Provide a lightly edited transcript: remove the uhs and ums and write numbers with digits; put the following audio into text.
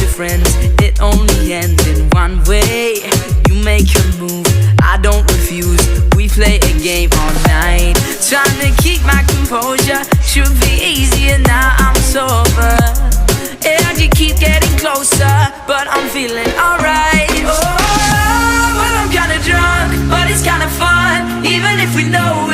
friends, it only ends in one way. You make your move, I don't refuse. We play a game all night, trying to keep my composure. Should be easier now I'm sober. And you keep getting closer, but I'm feeling alright. Oh, well I'm kinda drunk, but it's kinda fun. Even if we know